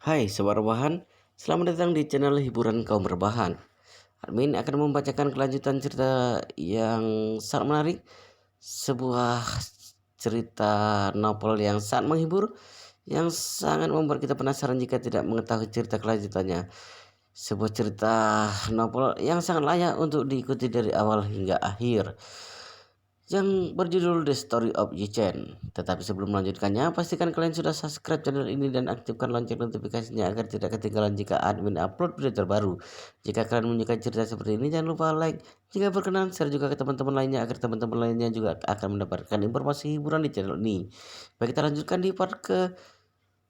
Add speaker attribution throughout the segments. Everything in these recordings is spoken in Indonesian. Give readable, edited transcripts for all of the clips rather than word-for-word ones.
Speaker 1: Hai Sobat Rebahan, selamat datang di channel hiburan kaum rebahan. Admin akan membacakan kelanjutan cerita yang sangat menarik. Sebuah cerita novel yang sangat menghibur, yang sangat membuat kita penasaran jika tidak mengetahui cerita kelanjutannya. Sebuah cerita novel yang sangat layak untuk diikuti dari awal hingga akhir, yang berjudul The Story of Yi-Chen. Tetapi sebelum melanjutkannya, pastikan kalian sudah subscribe channel ini dan aktifkan lonceng notifikasinya agar tidak ketinggalan jika admin upload video terbaru. Jika kalian menyukai cerita seperti ini, jangan lupa like. Jika berkenan, share juga ke teman-teman lainnya agar teman-teman lainnya juga akan mendapatkan informasi hiburan di channel ini. Baik, kita lanjutkan di part ke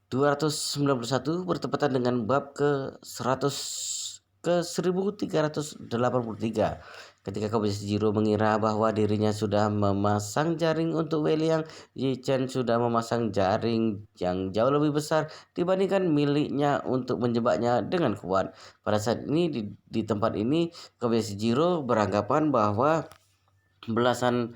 Speaker 1: 291 bertepatan dengan bab ke 1383. Ketika Kobayashi Jiro mengira bahwa dirinya sudah memasang jaring untuk Wei-Liang, Yi-Chen sudah memasang jaring yang jauh lebih besar dibandingkan miliknya untuk menjebaknya dengan kuat. Pada saat ini di tempat ini, Kobayashi Jiro beranggapan bahwa belasan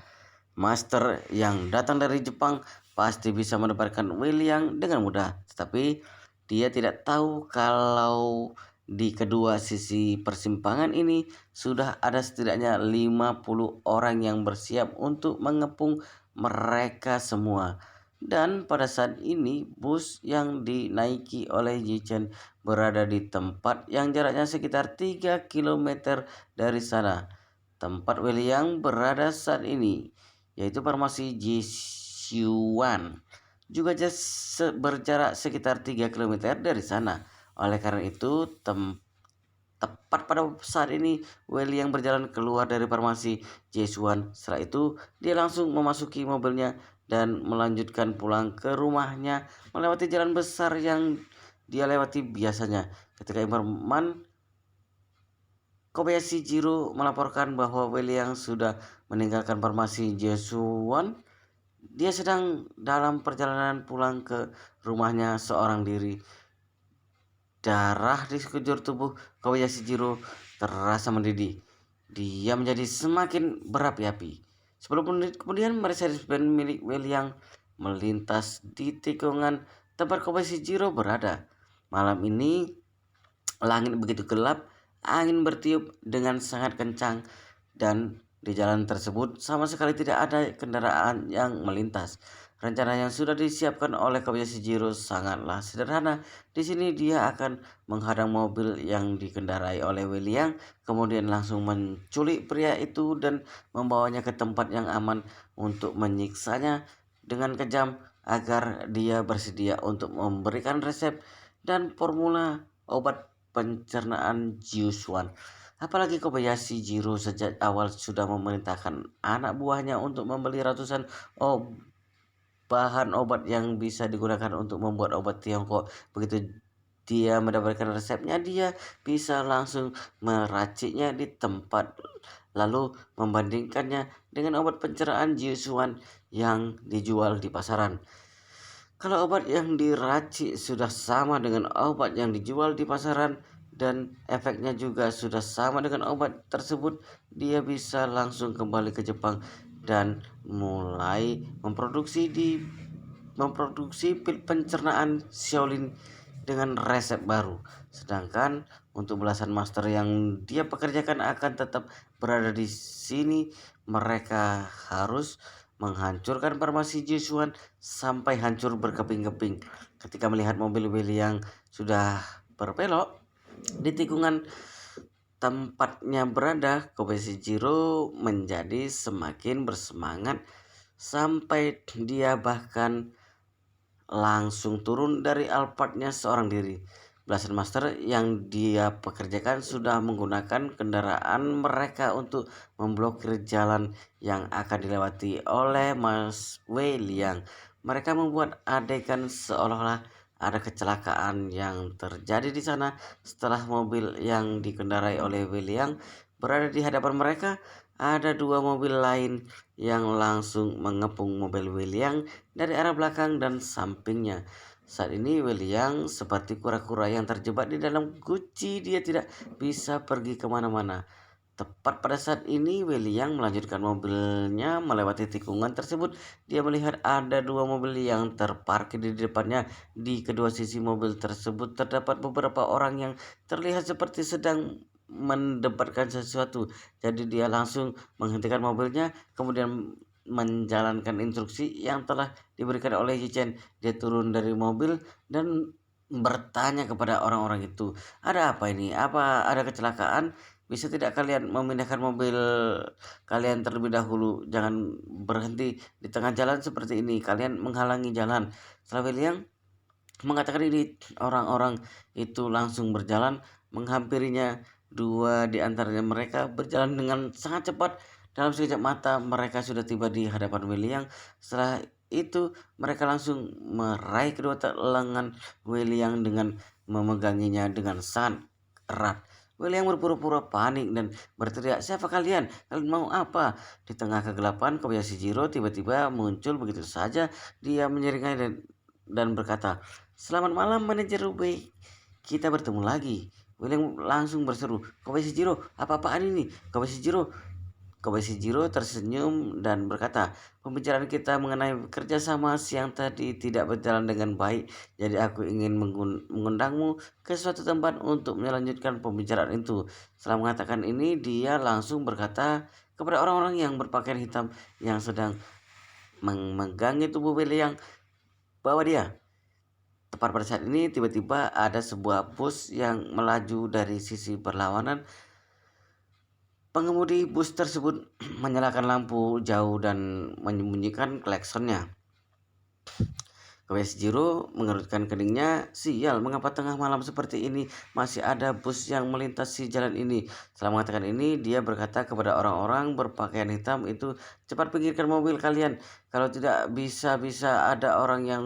Speaker 1: master yang datang dari Jepang pasti bisa mendapatkan Wei-Liang dengan mudah. Tetapi dia tidak tahu kalau di kedua sisi persimpangan ini sudah ada setidaknya 50 orang yang bersiap untuk mengepung mereka semua. Dan pada saat ini bus yang dinaiki oleh Yi-Chen berada di tempat yang jaraknya sekitar 3 km dari sana. Tempat Wei-Liang berada saat ini, yaitu farmasi Jisuan, juga berjarak sekitar 3 km dari sana. Oleh karena itu, tepat pada saat ini Wei-Liang berjalan keluar dari farmasi Jisuan. Setelah itu, dia langsung memasuki mobilnya dan melanjutkan pulang ke rumahnya melewati jalan besar yang dia lewati biasanya. Ketika informan Kobayashi Jiro melaporkan bahwa Wei-Liang sudah meninggalkan farmasi Jisuan, dia sedang dalam perjalanan pulang ke rumahnya seorang diri. Darah di sekujur tubuh Kobayashi Jiro terasa mendidih. Dia menjadi semakin berapi-api. 10 menit kemudian Mercedes-Benz milik Wei-Liang melintas di tikungan tempat Kobayashi Jiro berada. Malam ini langit begitu gelap, angin bertiup dengan sangat kencang, dan di jalan tersebut sama sekali tidak ada kendaraan yang melintas. Rencana yang sudah disiapkan oleh Kobayashi Jiro sangatlah sederhana. Di sini dia akan menghadang mobil yang dikendarai oleh Wei-Liang, kemudian langsung menculik pria itu dan membawanya ke tempat yang aman untuk menyiksanya dengan kejam agar dia bersedia untuk memberikan resep dan formula obat pencernaan Jiusuan. Apalagi Kobayashi Jiro sejak awal sudah memerintahkan anak buahnya untuk membeli ratusan bahan obat yang bisa digunakan untuk membuat obat Tiongkok. Begitu dia mendapatkan resepnya, dia bisa langsung meraciknya di tempat, lalu membandingkannya dengan obat pencernaan Jiusuan yang dijual di pasaran. Kalau obat yang diracik sudah sama dengan obat yang dijual di pasaran dan efeknya juga sudah sama dengan obat tersebut, dia bisa langsung kembali ke Jepang dan mulai memproduksi pil pencernaan Shaolin dengan resep baru. Sedangkan untuk belasan master yang dia pekerjakan akan tetap berada di sini. Mereka harus menghancurkan farmasi Jisuan sampai hancur berkeping-keping. Ketika melihat mobil Willy yang sudah berbelok di tikungan tempatnya berada, Kobayashi Jiro menjadi semakin bersemangat sampai dia bahkan langsung turun dari Alphardnya seorang diri. Belasan master yang dia pekerjakan sudah menggunakan kendaraan mereka untuk memblokir jalan yang akan dilewati oleh Mas Wei-Liang. Mereka membuat adegan seolah-olah ada kecelakaan yang terjadi di sana setelah mobil yang dikendarai oleh Wei-Liang berada di hadapan mereka. Ada dua mobil lain yang langsung mengepung mobil Wei-Liang dari arah belakang dan sampingnya. Saat ini Wei-Liang seperti kura-kura yang terjebak di dalam guci. Dia tidak bisa pergi kemana-mana. Tepat pada saat ini Wei melanjutkan mobilnya melewati tikungan tersebut. Dia melihat ada dua mobil yang terparkir di depannya. Di kedua sisi mobil tersebut terdapat beberapa orang yang terlihat seperti sedang mendebatkan sesuatu. Jadi dia langsung menghentikan mobilnya, kemudian menjalankan instruksi yang telah diberikan oleh Yichen. Dia turun dari mobil dan bertanya kepada orang-orang itu, "Ada apa ini? Apa ada kecelakaan? Bisa tidak kalian memindahkan mobil kalian terlebih dahulu? Jangan berhenti di tengah jalan seperti ini. Kalian menghalangi jalan." Setelah William mengatakan ini, orang-orang itu langsung berjalan menghampirinya. Dua di antaranya mereka berjalan dengan sangat cepat. Dalam sekejap mata mereka sudah tiba di hadapan William. Setelah itu mereka langsung meraih kedua lengan William dengan memeganginya dengan sangat erat. William berpura-pura panik dan berteriak, "Siapa kalian? Kalian mau apa?" Di tengah kegelapan, Kobayashi Jiro tiba-tiba muncul begitu saja. Dia menyeringai dan berkata, "Selamat malam, manajer Rubei. Kita bertemu lagi." William langsung berseru, "Kobayashi Jiro, apa-apaan ini? Kobayashi Jiro." Kobayashi Jiro tersenyum dan berkata, "Pembicaraan kita mengenai kerjasama siang tadi tidak berjalan dengan baik. Jadi aku ingin mengundangmu ke suatu tempat untuk melanjutkan pembicaraan itu." Setelah mengatakan ini, dia langsung berkata kepada orang-orang yang berpakaian hitam yang sedang memegangi tubuh William bahwa dia. Tepat pada saat ini tiba-tiba ada sebuah bus yang melaju dari sisi berlawanan. Pengemudi bus tersebut menyalakan lampu jauh dan menyembunyikan klaksonnya. Kobayashi Jiro mengerutkan keningnya. "Sial, mengapa tengah malam seperti ini masih ada bus yang melintasi jalan ini?" Setelah mengatakan ini, dia berkata kepada orang-orang berpakaian hitam itu, "Cepat pinggirkan mobil kalian. Kalau tidak bisa-bisa ada orang yang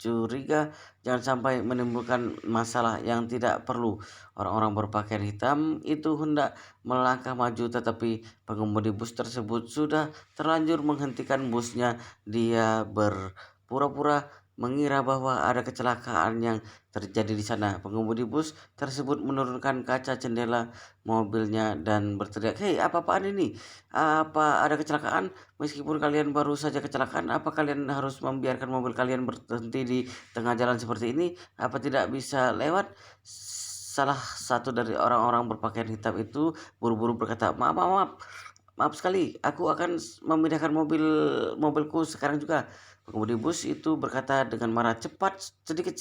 Speaker 1: curiga. Jangan sampai menimbulkan masalah yang tidak perlu." Orang-orang berpakaian hitam itu hendak melangkah maju, tetapi pengemudi bus tersebut sudah terlanjur menghentikan busnya. Dia berpura-pura mengira bahwa ada kecelakaan yang terjadi di sana. Pengemudi bus tersebut menurunkan kaca jendela mobilnya dan berteriak, "Hei, apa-apaan ini? Apa ada kecelakaan? Meskipun kalian baru saja kecelakaan, apa kalian harus membiarkan mobil kalian berhenti di tengah jalan seperti ini? Apa tidak bisa lewat?" Salah satu dari orang-orang berpakaian hitam itu buru-buru berkata, "Maaf, maaf, maaf. Maaf sekali, aku akan memindahkan mobilku sekarang juga." Pengemudi bus itu berkata dengan marah, "Cepat, sedikit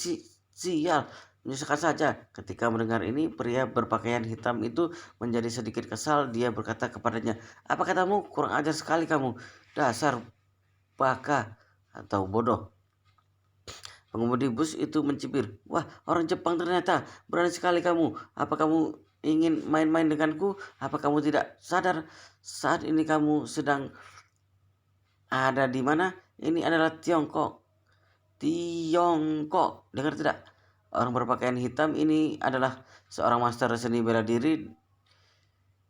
Speaker 1: sial, menyusahkan saja." Ketika mendengar ini, pria berpakaian hitam itu menjadi sedikit kesal. Dia berkata kepadanya, "Apa katamu? Kurang ajar sekali kamu. Dasar baka atau bodoh." Pengemudi bus itu mencibir, "Wah, orang Jepang ternyata. Berani sekali kamu. Apa kamu ingin main-main denganku? Apa kamu tidak sadar saat ini kamu sedang ada di mana? Ini adalah Tiongkok. Tiongkok. Dengar tidak? Orang berpakaian hitam ini adalah seorang master seni bela diri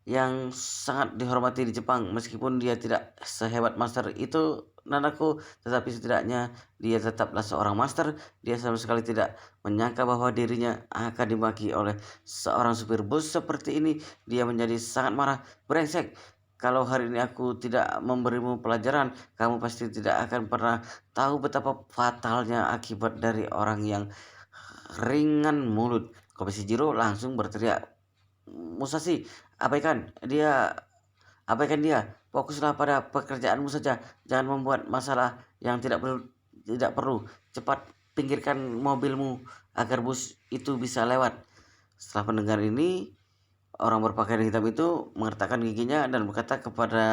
Speaker 1: yang sangat dihormati di Jepang. Meskipun dia tidak sehebat master itu nanaku, tetapi setidaknya dia tetaplah seorang master." Dia sama sekali tidak menyangka bahwa dirinya akan dimaki oleh seorang supir bus seperti ini. Dia menjadi sangat marah. "Brengsek, kalau hari ini aku tidak memberimu pelajaran, kamu pasti tidak akan pernah tahu betapa fatalnya akibat dari orang yang ringan mulut." Kobayashi Jiro langsung berteriak, "Musashi, abaikan dia, abaikan dia. Fokuslah pada pekerjaanmu saja. Jangan membuat masalah yang tidak perlu. Cepat pinggirkan mobilmu agar bus itu bisa lewat." Setelah mendengar ini, orang berpakaian hitam itu mengertakkan giginya dan berkata kepada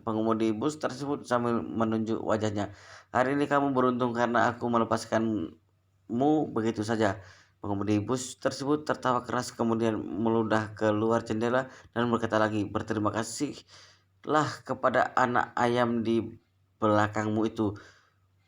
Speaker 1: pengemudi bus tersebut sambil menunjuk wajahnya, "Hari ini kamu beruntung karena aku melepaskanmu begitu saja." Pengemudi bus tersebut tertawa keras kemudian meludah keluar jendela dan berkata lagi, "Berterima kasihlah kepada anak ayam di belakangmu itu.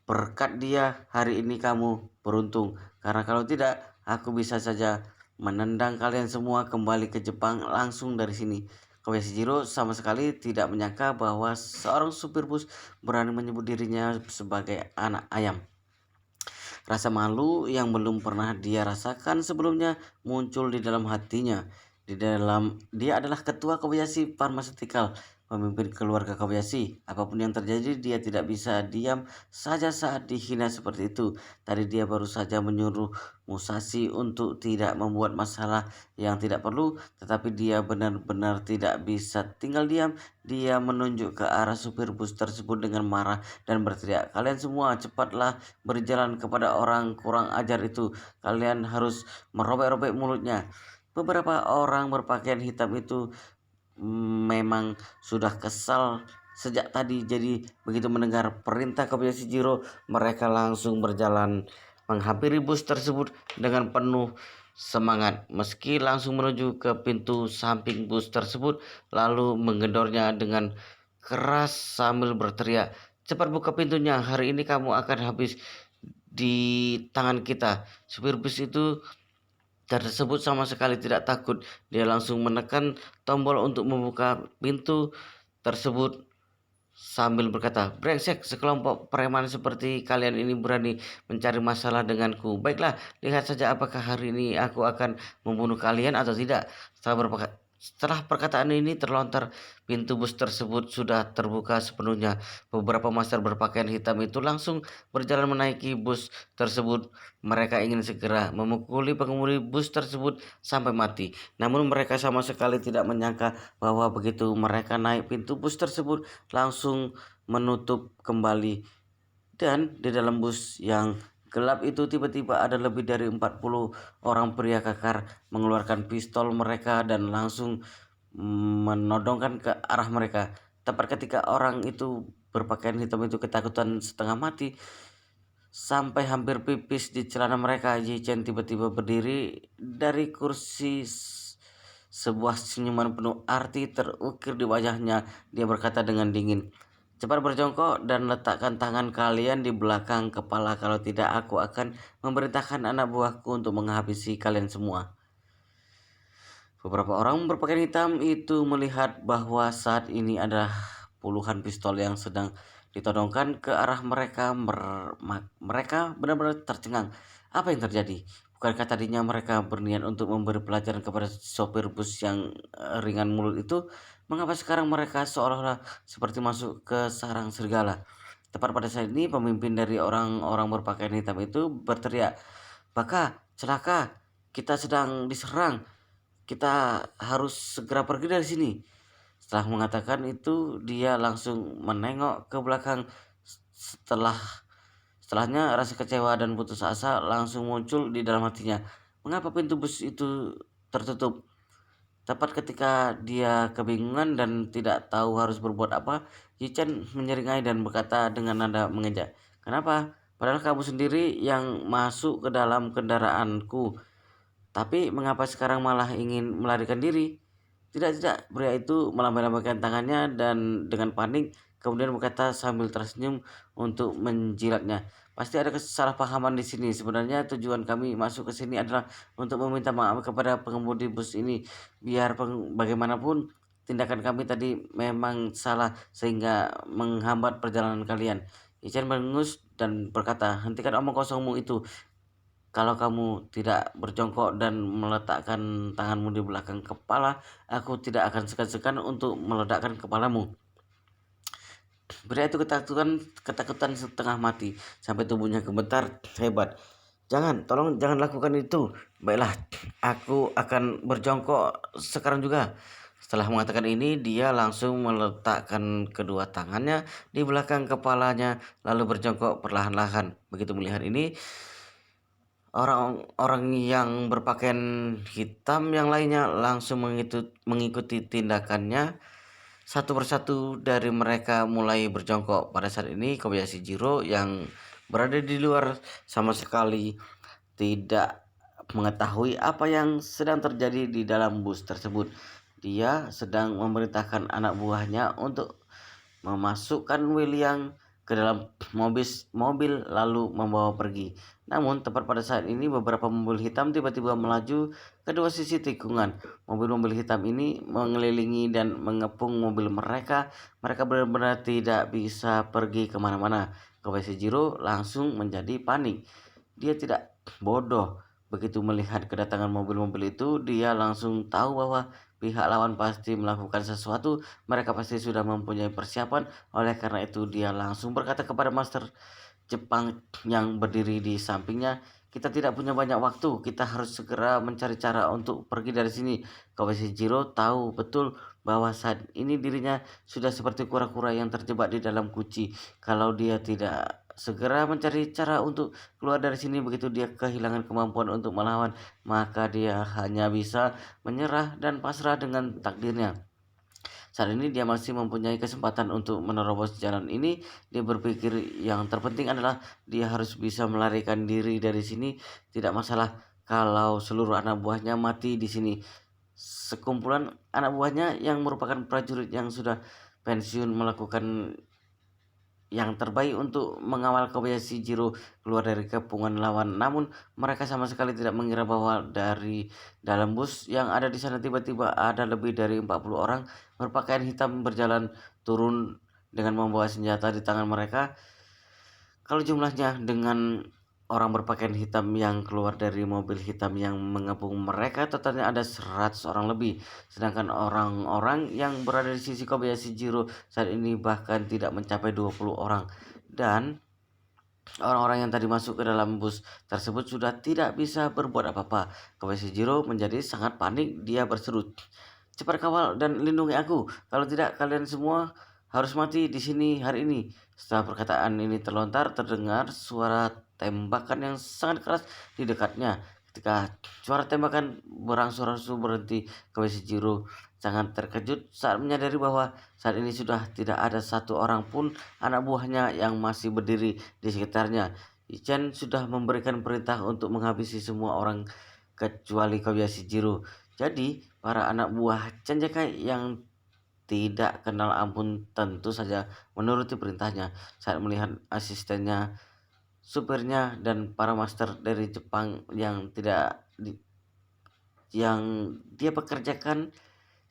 Speaker 1: Berkat dia hari ini kamu beruntung. Karena kalau tidak, aku bisa saja menendang kalian semua kembali ke Jepang langsung dari sini." Kobayashi Jiro sama sekali tidak menyangka bahwa seorang supir bus berani menyebut dirinya sebagai anak ayam. Rasa malu yang belum pernah dia rasakan sebelumnya muncul di dalam hatinya. Dia adalah ketua Kobayashi Pharmaceutical, pemimpin keluarga Kobayashi. Apapun yang terjadi, dia tidak bisa diam saja saat dihina seperti itu. Tadi dia baru saja menyuruh Musashi untuk tidak membuat masalah yang tidak perlu, tetapi dia benar-benar tidak bisa tinggal diam. Dia menunjuk ke arah supir bus tersebut dengan marah dan berteriak, "Kalian semua cepatlah berjalan kepada orang kurang ajar itu. Kalian harus merobek-robek mulutnya." Beberapa orang berpakaian hitam itu memang sudah kesal sejak tadi, jadi begitu mendengar perintah Kobayashi Jiro, mereka langsung berjalan menghampiri bus tersebut dengan penuh semangat. Meski langsung menuju ke pintu samping bus tersebut, lalu menggedornya dengan keras sambil berteriak, "Cepat buka pintunya, hari ini kamu akan habis di tangan kita." Supir bus itu tersebut sama sekali tidak takut. Dia langsung menekan tombol untuk membuka pintu tersebut sambil berkata, "Brengsek, sekelompok preman seperti kalian ini berani mencari masalah denganku. Baiklah, lihat saja apakah hari ini aku akan membunuh kalian atau tidak." Setelah perkataan ini terlontar, pintu bus tersebut sudah terbuka sepenuhnya. Beberapa master berpakaian hitam itu langsung berjalan menaiki bus tersebut. Mereka ingin segera memukuli pengemudi bus tersebut sampai mati. Namun mereka sama sekali tidak menyangka bahwa begitu mereka naik, pintu bus tersebut langsung menutup kembali. Dan di dalam bus yang gelap itu tiba-tiba ada lebih dari 40 orang pria kekar mengeluarkan pistol mereka dan langsung menodongkan ke arah mereka. Tepat ketika orang itu berpakaian hitam itu ketakutan setengah mati sampai hampir pipis di celana mereka, Yi Chen tiba-tiba berdiri dari kursi. Sebuah senyuman penuh arti terukir di wajahnya. Dia berkata dengan dingin, "Cepat berjongkok dan letakkan tangan kalian di belakang kepala. Kalau tidak, aku akan memerintahkan anak buahku untuk menghabisi kalian semua." Beberapa orang berpakaian hitam itu melihat bahwa saat ini ada puluhan pistol yang sedang ditodongkan ke arah mereka. Mereka benar-benar tercengang. Apa yang terjadi? Bukankah tadinya mereka berniat untuk memberi pelajaran kepada sopir bus yang ringan mulut itu? Mengapa sekarang mereka seolah-olah seperti masuk ke sarang serigala? Tepat pada saat ini, pemimpin dari orang-orang berpakaian hitam itu berteriak, "Baka, celaka, kita sedang diserang. Kita harus segera pergi dari sini." Setelah mengatakan itu, dia langsung menengok ke belakang. Setelah Setelahnya rasa kecewa dan putus asa langsung muncul di dalam hatinya. Mengapa pintu bus itu tertutup? Tepat ketika dia kebingungan dan tidak tahu harus berbuat apa, Yichen menyeringai dan berkata dengan nada mengejek, "Kenapa? Padahal kamu sendiri yang masuk ke dalam kendaraanku. Tapi mengapa sekarang malah ingin melarikan diri?" "Tidak, tidak." Pria itu melambai-lambaikan tangannya dan dengan panik kemudian berkata sambil tersenyum untuk menjilatnya, "Pasti ada kesalahpahaman di sini. Sebenarnya tujuan kami masuk ke sini adalah untuk meminta maaf kepada pengemudi bus ini. Biar bagaimanapun tindakan kami tadi memang salah sehingga menghambat perjalanan kalian." Ichen mendengus dan berkata, "Hentikan omong kosongmu itu. Kalau kamu tidak berjongkok dan meletakkan tanganmu di belakang kepala, aku tidak akan segan-segan untuk meledakkan kepalamu." Pria itu ketakutan setengah mati sampai tubuhnya gemetar hebat. Tolong jangan lakukan itu." "Baiklah, aku akan berjongkok sekarang juga." Setelah mengatakan ini, dia langsung meletakkan kedua tangannya di belakang kepalanya lalu berjongkok perlahan-lahan. Begitu melihat ini, orang-orang yang berpakaian hitam yang lainnya langsung mengikuti tindakannya. Satu persatu dari mereka mulai berjongkok. Pada saat ini Kobayashi Jiro yang berada di luar sama sekali tidak mengetahui apa yang sedang terjadi di dalam bus tersebut. Dia sedang memerintahkan anak buahnya untuk memasukkan William ke dalam mobil lalu membawa pergi. Namun tepat pada saat ini beberapa mobil hitam tiba-tiba melaju ke dua sisi tikungan. Mobil-mobil hitam ini mengelilingi dan mengepung mobil mereka. Mereka benar-benar tidak bisa pergi kemana-mana. Kobayashi Jiro langsung menjadi panik. Dia tidak bodoh. Begitu melihat kedatangan mobil-mobil itu, dia langsung tahu bahwa pihak lawan pasti melakukan sesuatu. Mereka pasti sudah mempunyai persiapan. Oleh karena itu, dia langsung berkata kepada Master Jepang yang berdiri di sampingnya, "Kita tidak punya banyak waktu. Kita harus segera mencari cara untuk pergi dari sini." Kobayashi Jiro tahu betul bahwa saat ini dirinya sudah seperti kura-kura yang terjebak di dalam kunci. Kalau dia tidak segera mencari cara untuk keluar dari sini, begitu dia kehilangan kemampuan untuk melawan, maka dia hanya bisa menyerah dan pasrah dengan takdirnya. Saat ini dia masih mempunyai kesempatan untuk menerobos jalan ini. Dia berpikir yang terpenting adalah dia harus bisa melarikan diri dari sini. Tidak masalah kalau seluruh anak buahnya mati di sini. Sekumpulan anak buahnya yang merupakan prajurit yang sudah pensiun melakukan yang terbaik untuk mengawal Kobayashi Jiro keluar dari kepungan lawan. Namun mereka sama sekali tidak mengira bahwa dari dalam bus yang ada di sana tiba-tiba ada lebih dari 40 orang berpakaian hitam berjalan turun dengan membawa senjata di tangan mereka. Kalau jumlahnya dengan orang berpakaian hitam yang keluar dari mobil hitam yang mengepung mereka, totalnya ada 100 orang lebih. Sedangkan orang-orang yang berada di sisi Kobayashi Jiro saat ini bahkan tidak mencapai 20 orang. Dan orang-orang yang tadi masuk ke dalam bus tersebut sudah tidak bisa berbuat apa-apa. Kobayashi Jiro menjadi sangat panik. Dia berseru, "Cepat kawal dan lindungi aku. Kalau tidak, kalian semua harus mati di sini hari ini." Setelah perkataan ini terlontar, terdengar suara tembakan yang sangat keras di dekatnya. Ketika suara tembakan berangsur-angsur berhenti, Kobayashi sangat terkejut saat menyadari bahwa saat ini sudah tidak ada satu orang pun anak buahnya yang masih berdiri di sekitarnya. Ichen sudah memberikan perintah untuk menghabisi semua orang kecuali Kobayashi. Jadi, para anak buah Cendekai yang tidak kenal ampun tentu saja menuruti perintahnya. Saat melihat asistennya, supirnya, dan para master dari Jepang yang dia pekerjakan,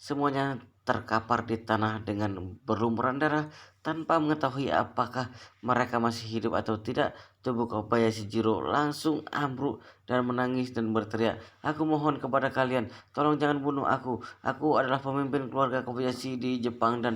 Speaker 1: semuanya terkapar di tanah dengan berlumuran darah. Tanpa mengetahui apakah mereka masih hidup atau tidak, tubuh Kobayashi langsung ambruk dan menangis dan berteriak, "Aku mohon kepada kalian, tolong jangan bunuh aku. Aku adalah pemimpin keluarga Kobayashi di Jepang dan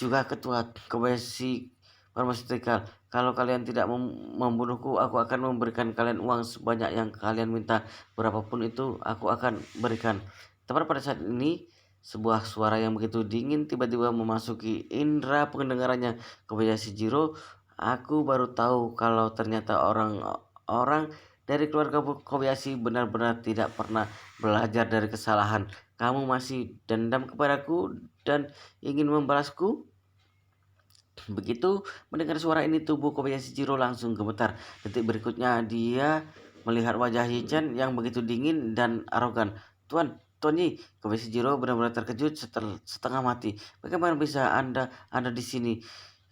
Speaker 1: juga ketua Kobayashi Pharmaceutical. Kalau kalian tidak membunuhku, aku akan memberikan kalian uang sebanyak yang kalian minta. Berapapun itu, aku akan berikan." Tepat pada saat ini, sebuah suara yang begitu dingin tiba-tiba memasuki indera pendengarannya Kobayashi. "Aku baru tahu kalau ternyata orang-orang dari keluarga Kobayashi benar-benar tidak pernah belajar dari kesalahan. Kamu masih dendam kepadaku dan ingin membalasku?" Begitu mendengar suara ini, tubuh Kobayashi langsung gemetar. Detik berikutnya dia melihat wajah Yichen yang begitu dingin dan arogan. "Tuan, Tuan Yi." Kobayashi benar-benar terkejut setengah mati. "Bagaimana bisa Anda di sini?"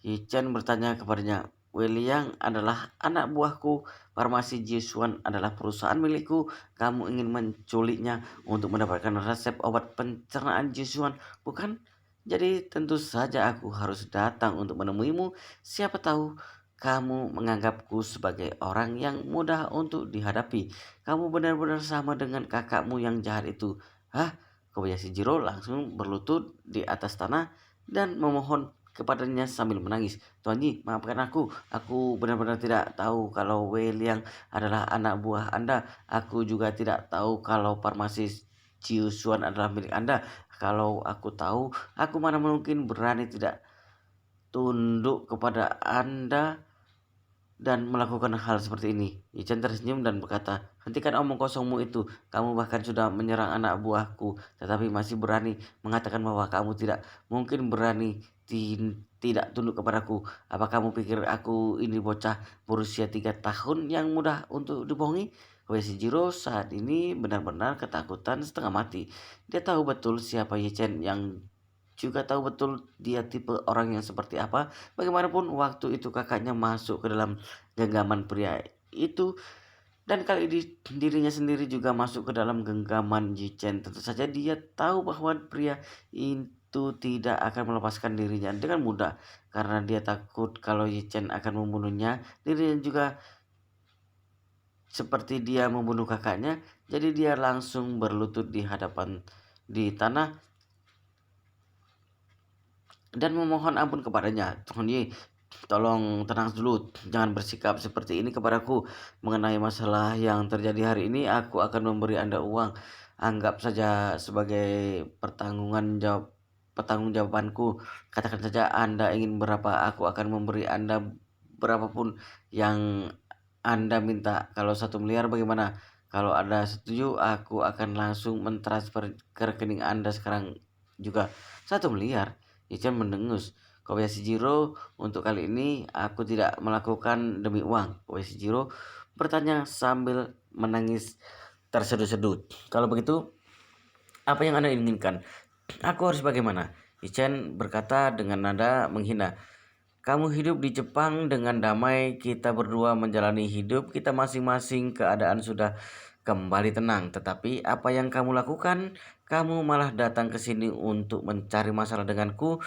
Speaker 1: Yichen bertanya kepadanya. "Wei adalah anak buahku. Farmasi Jisuan adalah perusahaan milikku. Kamu ingin menculiknya untuk mendapatkan resep obat pencernaan Jisuan, bukan? Jadi tentu saja aku harus datang untuk menemuimu. Siapa tahu kamu menganggapku sebagai orang yang mudah untuk dihadapi. Kamu benar-benar sama dengan kakakmu yang jahat itu." "Hah?" Kobayashi langsung berlutut di atas tanah dan memohon kepadanya sambil menangis. "Tuan Yi, maafkan aku. Aku benar-benar tidak tahu kalau Wei Liang adalah anak buah Anda. Aku juga tidak tahu kalau farmasi Ciusuan adalah milik Anda. Kalau aku tahu, aku mana mungkin berani tidak tunduk kepada Anda dan melakukan hal seperti ini." Ichen tersenyum dan berkata, "Hentikan omong kosongmu itu. Kamu bahkan sudah menyerang anak buahku, tetapi masih berani mengatakan bahwa kamu tidak mungkin berani tidak tunduk kepadaku. Apa kamu pikir aku ini bocah berusia 3 tahun yang mudah untuk dibohongi?" Kobayashi saat ini benar-benar ketakutan setengah mati. Dia tahu betul siapa Yichen, yang juga tahu betul dia tipe orang yang seperti apa. Bagaimanapun waktu itu kakaknya masuk ke dalam genggaman pria itu, dan kali ini dirinya sendiri juga masuk ke dalam genggaman Yichen. Tentu saja dia tahu bahwa pria itu tidak akan melepaskan dirinya dengan mudah karena dia takut kalau Yichen akan membunuhnya. Dirinya juga seperti dia membunuh kakaknya. Jadi dia langsung berlutut di tanah dan memohon ampun kepadanya. Tuhan Ye, tolong tenang dulu, jangan bersikap seperti ini kepadaku. Mengenai masalah yang terjadi hari ini, aku akan memberi Anda uang. Anggap saja sebagai pertanggungjawabanku. Katakan saja Anda ingin berapa, aku akan memberi Anda berapapun yang Anda minta. Kalau 1 miliar bagaimana? Kalau Anda setuju, aku akan langsung mentransfer ke rekening Anda sekarang juga. 1 miliar. Ichen mendengus. Kobayashi Jiro, untuk kali ini aku tidak melakukan demi uang. Kobayashi Jiro bertanya sambil menangis terseduh-seduh. Kalau begitu, apa yang Anda inginkan? Aku harus bagaimana? Ichen berkata dengan nada menghina. Kamu hidup di Jepang dengan damai, kita berdua menjalani hidup kita masing-masing, keadaan sudah kembali tenang. Tetapi apa yang kamu lakukan? Kamu malah datang ke sini untuk mencari masalah denganku.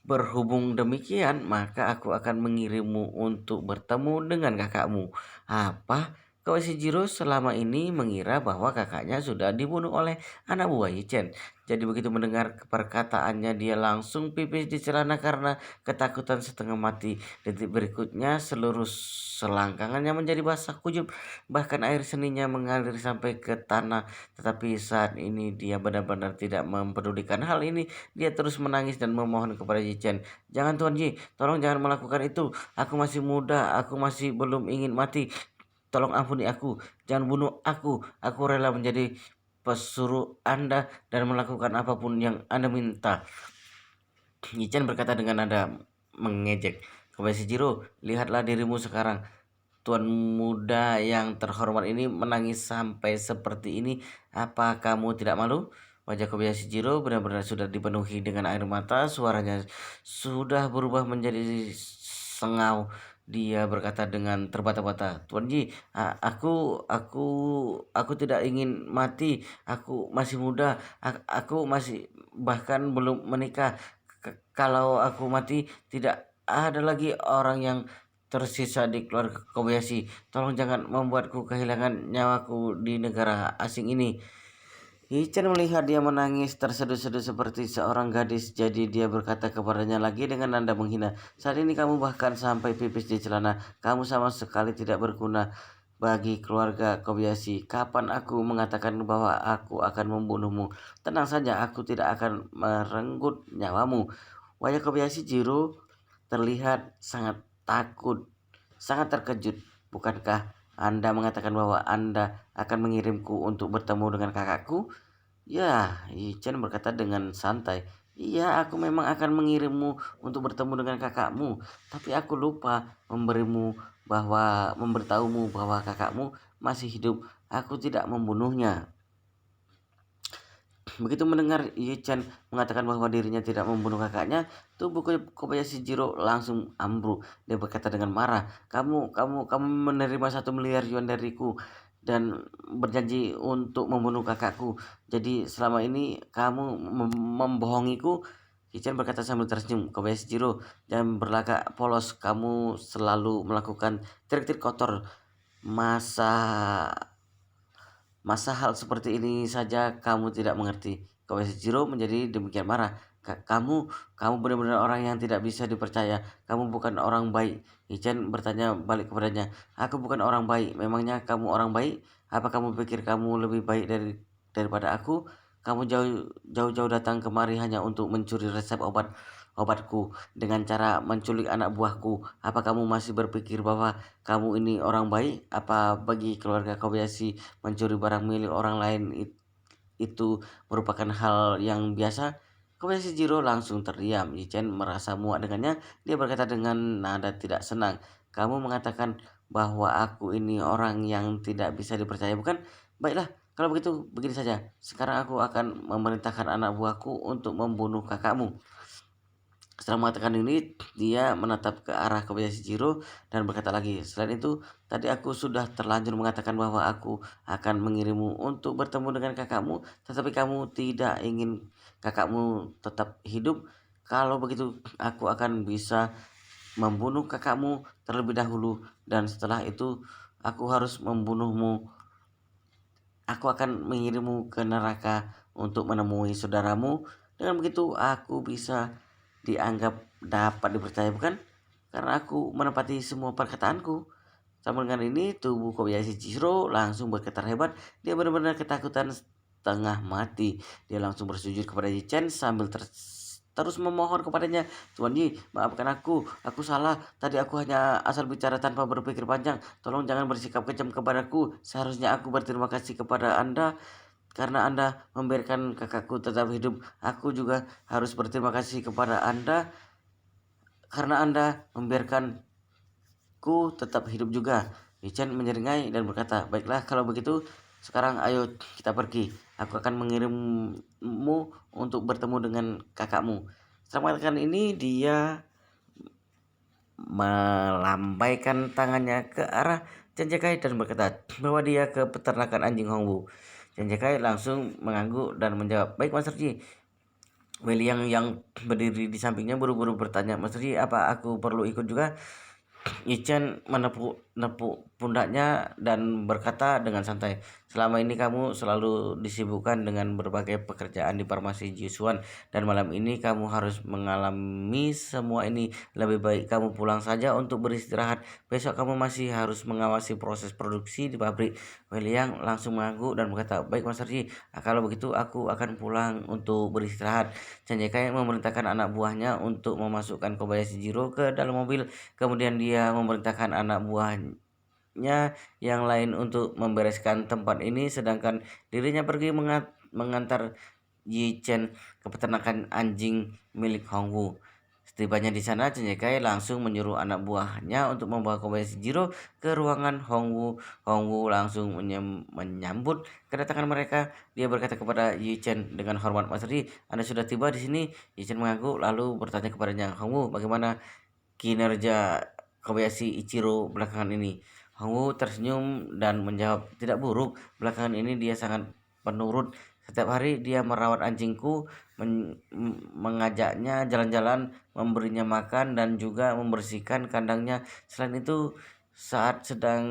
Speaker 1: Berhubung demikian, maka aku akan mengirimmu untuk bertemu dengan kakakmu. Apa? Koishijiro selama ini mengira bahwa kakaknya sudah dibunuh oleh anak buah Yichen. Jadi begitu mendengar perkataannya, dia langsung pipis di celana karena ketakutan setengah mati. Detik berikutnya seluruh selangkangannya menjadi basah kuyup, bahkan air seninya mengalir sampai ke tanah. Tetapi saat ini dia benar-benar tidak mempedulikan hal ini. Dia terus menangis dan memohon kepada Yichen. Jangan Tuan Yi, tolong jangan melakukan itu. Aku masih muda, aku masih belum ingin mati. Tolong ampuni aku, jangan bunuh aku. Aku rela menjadi pesuruh Anda dan melakukan apapun yang Anda minta. Yichen berkata dengan nada mengejek. Kobayashi Jiro, lihatlah dirimu sekarang. Tuan muda yang terhormat ini menangis sampai seperti ini. Apa kamu tidak malu? Wajah Kobayashi Jiro benar-benar sudah dipenuhi dengan air mata. Suaranya sudah berubah menjadi sengau. Dia berkata dengan terbata-bata, Tuan Ji, aku tidak ingin mati. Aku masih muda. Aku masih bahkan belum menikah. Kalau aku mati, tidak ada lagi orang yang tersisa di keluarga Kobayashi. Tolong jangan membuatku kehilangan nyawaku di negara asing ini. Ichen melihat dia menangis terseduh-seduh seperti seorang gadis, jadi dia berkata kepadanya lagi dengan nada menghina. Saat ini kamu bahkan sampai pipis di celana. Kamu sama sekali tidak berguna bagi keluarga Kobayashi. Kapan aku mengatakan bahwa aku akan membunuhmu? Tenang saja, aku tidak akan merenggut nyawamu. Wajah Kobayashi Jiro terlihat sangat takut, sangat terkejut. Bukankah Anda mengatakan bahwa Anda akan mengirimku untuk bertemu dengan kakakku? Ya, Ichen berkata dengan santai. Iya, aku memang akan mengirimmu untuk bertemu dengan kakakmu. Tapi aku lupa memberitahumu bahwa kakakmu masih hidup. Aku tidak membunuhnya. Begitu mendengar Yu-chan mengatakan bahwa dirinya tidak membunuh kakaknya, tubuh Kobayashi Jiro langsung ambruk. Dia berkata dengan marah, kamu menerima 1 miliar yuan dariku dan berjanji untuk membunuh kakakku. Jadi selama ini kamu membohongiku. Yu-chan berkata sambil tersenyum. Kobayashi Jiro, jangan berlagak polos. Kamu selalu melakukan trik-trik kotor. Masa Masa hal seperti ini saja kamu tidak mengerti? Kobayashi menjadi demikian marah. Kamu benar-benar orang yang tidak bisa dipercaya. Kamu bukan orang baik. Ichen bertanya balik kepadanya. Aku bukan orang baik. Memangnya kamu orang baik? Apa kamu pikir kamu lebih baik daripada aku? Kamu jauh-jauh datang kemari hanya untuk mencuri resep obatku dengan cara menculik anak buahku. Apa kamu masih berpikir bahwa kamu ini orang baik? Apa bagi keluarga Kobayashi mencuri barang milik orang lain itu merupakan hal yang biasa? Kobayashi Jiro langsung terdiam. Yichen merasa muak dengannya. Dia berkata dengan nada tidak senang. Kamu mengatakan bahwa aku ini orang yang tidak bisa dipercaya, bukan? Baiklah, kalau begitu begini saja. Sekarang aku akan memerintahkan anak buahku untuk membunuh kakakmu. Setelah mengatakan ini, dia menatap ke arah Kobayashi Jiro dan berkata lagi, selain itu, tadi aku sudah terlanjur mengatakan bahwa aku akan mengirimmu untuk bertemu dengan kakakmu, tetapi kamu tidak ingin kakakmu tetap hidup. Kalau begitu, aku akan bisa membunuh kakakmu terlebih dahulu, dan setelah itu aku harus membunuhmu. Aku akan mengirimmu ke neraka untuk menemui saudaramu. Dengan begitu aku bisa dianggap dapat dipercaya, bukan? Karena aku menepati semua perkataanku. Sama dengan ini, tubuh Kobayashi Chihiro langsung bergetar hebat. Dia benar-benar ketakutan setengah mati. Dia langsung bersujud kepada Yi-chan sambil terus memohon kepadanya, "Tuan Yi, maafkan aku salah. Tadi aku hanya asal bicara tanpa berpikir panjang. Tolong jangan bersikap kejam kepadaku. Seharusnya aku berterima kasih kepada Anda karena Anda membiarkan kakakku tetap hidup. Aku juga harus berterima kasih kepada Anda karena Anda membiarkanku tetap hidup juga." Yi-chan menyeringai dan berkata, "Baiklah, kalau begitu sekarang ayo kita pergi. Aku akan mengirimmu untuk bertemu dengan kakakmu." Setelah mengatakan ini, dia melambaikan tangannya ke arah Cendekai dan berkata bahwa dia ke peternakan anjing Hongwu. Cendekai langsung mengangguk dan menjawab, "Baik, Master Ji." Wei yang berdiri di sampingnya buru-buru bertanya, "Master Ji, apa aku perlu ikut juga?" Yi-chan menepuk pundaknya dan berkata dengan santai, "Selama ini kamu selalu disibukkan dengan berbagai pekerjaan di farmasi Jisuan dan malam ini kamu harus mengalami semua ini. Lebih baik kamu pulang saja untuk beristirahat. Besok kamu masih harus mengawasi proses produksi di pabrik." Wei Liang langsung mengangguk dan berkata, "Baik, Master Ji, kalau begitu aku akan pulang untuk beristirahat." Chen Yekai memerintahkan anak buahnya untuk memasukkan Kobayashi Jiro ke dalam mobil. Kemudian dia memerintahkan anak buahnya yang lain untuk membereskan tempat ini, sedangkan dirinya pergi mengantar Yi Chen ke peternakan anjing milik Hongwu. Setibanya di sana, Chen Yekai langsung menyuruh anak buahnya untuk membawa Kobayashi Jiro ke ruangan Hongwu. Hongwu langsung menyambut kedatangan mereka. Dia berkata kepada Yi Chen dengan hormat, "Master Yi, Anda sudah tiba di sini." Yi Chen mengangguk lalu bertanya kepadanya, "Hongwu, bagaimana kinerja Kobayashi Ichiro belakangan ini?" Hongwu tersenyum dan menjawab, "Tidak buruk. Belakangan ini dia sangat penurut. Setiap hari dia merawat anjingku, mengajaknya jalan-jalan, memberinya makan, dan juga membersihkan kandangnya. Selain itu, saat sedang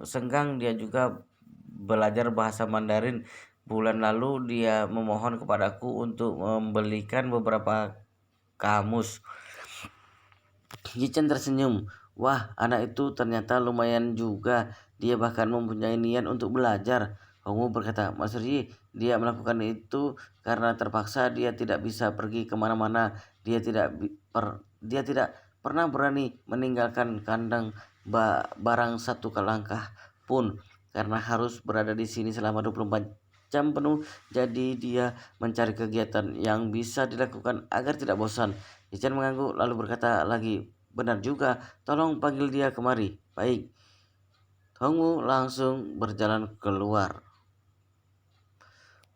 Speaker 1: senggang dia juga belajar bahasa Mandarin. Bulan lalu dia memohon kepadaku untuk membelikan beberapa kamus." Yi-chan tersenyum. "Wah, anak itu ternyata lumayan juga. Dia bahkan mempunyai niat untuk belajar." Hongwu berkata, "Master Yi, dia melakukan itu karena terpaksa. Dia tidak bisa pergi kemana-mana. Dia tidak pernah berani meninggalkan kandang barang satu langkah pun karena harus berada di sini selama 24 jam penuh. Jadi dia mencari kegiatan yang bisa dilakukan agar tidak bosan." Yi-chan mengangguk lalu berkata lagi, "Benar juga, tolong panggil dia kemari." "Baik." Hongwu langsung berjalan keluar.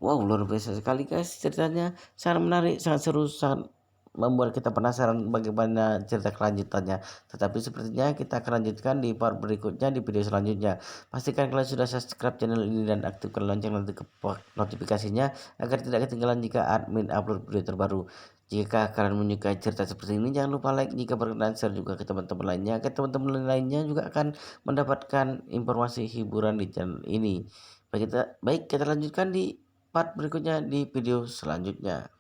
Speaker 1: Wow, luar biasa sekali guys ceritanya. Sangat menarik, sangat seru, sangat membuat kita penasaran bagaimana cerita kelanjutannya. Tetapi sepertinya kita akan lanjutkan di part berikutnya di video selanjutnya. Pastikan kalian sudah subscribe channel ini dan aktifkan lonceng notifikasinya agar tidak ketinggalan jika admin upload video terbaru. Jika kalian menyukai cerita seperti ini, jangan lupa like, jika berkenan share juga ke teman-teman lainnya. Ke teman-teman lainnya juga akan mendapatkan informasi hiburan di channel ini. Baik, kita lanjutkan di part berikutnya di video selanjutnya.